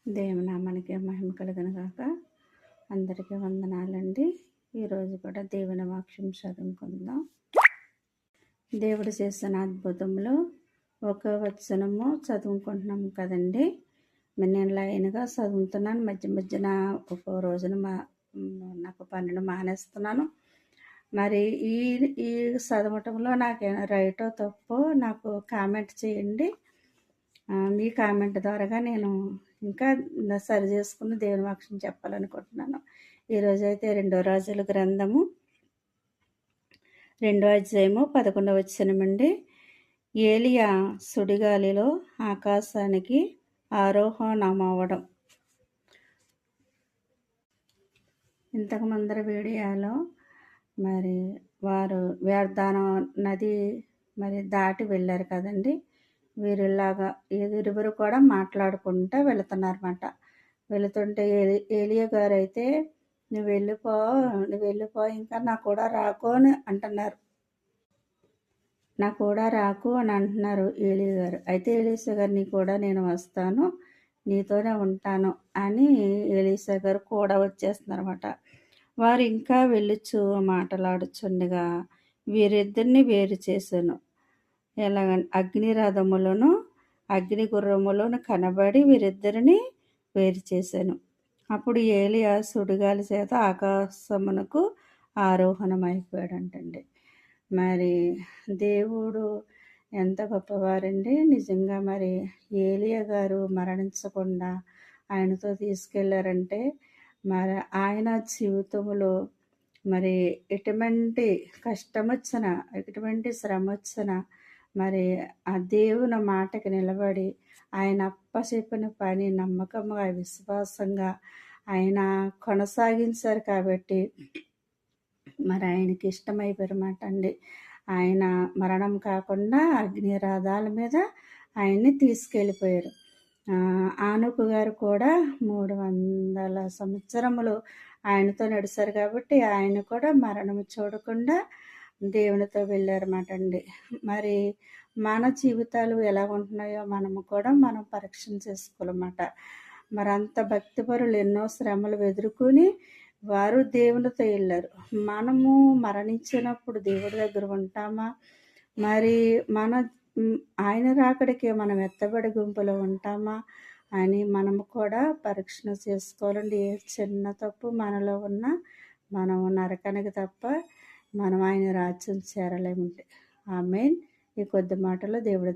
దేవుని నామానికి మహిమ కలుగును గాక. అందరికీ వందనాలండి. ఈరోజు కూడా దేవుని వాక్యం చదువుకుందాం. దేవుడు చేసిన అద్భుతములు ఒక వచనము చదువుకుంటున్నాం కదండి. నేను లైన్గా చదువుతున్నాను. మధ్య మధ్యన ఒక రోజున నాకు పనులు మానేస్తున్నాను. మరి ఈ ఈ చదవటంలో నాకేమైనా రైటో తప్పో నాకు కామెంట్ చేయండి. మీ కామెంట్ ద్వారాగా నేను ఇంకా సరి చేసుకుని దేవుని వాక్యం చెప్పాలనుకుంటున్నాను. ఈరోజైతే 2 రాజుల గ్రంథము 2వ అధ్యాయము 11వ వచనమండి. ఏలియా సుడిగాలిలో ఆకాశానికి ఆరోహణమవ్వడం. ఇంతకు ముందర వీడియోలో మరి వారు వ్యర్థానం నది మరి దాటి వెళ్ళారు కదండి. వీరిలాగా ఇరువురు కూడా మాట్లాడుకుంటూ వెళుతున్నారన్నమాట. వెళుతుంటే ఏలియా గారు అయితే నువ్వు వెళ్ళిపో ఇంకా నా కూడా రాకు అని అంటున్నారు. నా కూడా రాకు అని అంటున్నారు ఏలియా గారు. అయితే ఎలీషా గారు నీ కూడా నేను వస్తాను, నీతోనే ఉంటాను అని ఎలీషా గారు కూడా వచ్చేస్తున్నారన్నమాట. వారు ఇంకా వెళ్ళుచు మాట్లాడుచుండగా వీరిద్దరిని వేరు చేశాను. ఎలాగంటే అగ్నిరథములను అగ్ని గుర్రములను కనబడి వీరిద్దరిని వేరు చేశాను. అప్పుడు ఏలియా సుడిగాలి చేత ఆకాశమునకు ఆరోహణమైపోయాడంటండి. మరి దేవుడు ఎంత గొప్పవారండి నిజంగా. మరి ఏలియా గారు మరణించకుండా ఆయనతో తీసుకెళ్లారంటే మరి ఆయన జీవితంలో మరి ఎటువంటి కష్టం వచ్చినా ఎటువంటి శ్రమ వచ్చినా మరి ఆ దేవుని మాటకి నిలబడి ఆయన అప్పచెప్పిన పని నమ్మకంగా విశ్వాసంగా ఆయన కొనసాగించారు కాబట్టి మరి ఆయనకి ఇష్టమైపోయారన్నమాట అండి. ఆయన మరణం కాకుండా అగ్నిరథాల మీద ఆయన్ని తీసుకెళ్ళిపోయారు. ఆనోకు గారు కూడా 300 సంవత్సరములు ఆయనతో నడిచారు కాబట్టి ఆయన కూడా మరణం చూడకుండా దేవునితో వెళ్ళారన్నమాట అండి. మరి మన జీవితాలు ఎలా ఉంటున్నాయో మనం పరీక్షణ చేసుకోవాలన్నమాట. మరి అంత భక్తిపరులు ఎన్నో శ్రమలు ఎదుర్కొని వారు దేవునితో వెళ్ళారు. మనము మరణించినప్పుడు దేవుడి దగ్గర ఉంటామా? మరి ఆయన రాకడికి మనం ఎత్తబడి గుంపులో ఉంటామా అని మనము కూడా పరీక్షణ చేసుకోవాలండి. ఏ చిన్న తప్పు మనలో ఉన్నా మనం నరకానికి తప్ప మనం ఆయన రాజ్యం చేరలేమంటే. ఆమేన్. ఈ కొద్ది మాటలు దేవుడి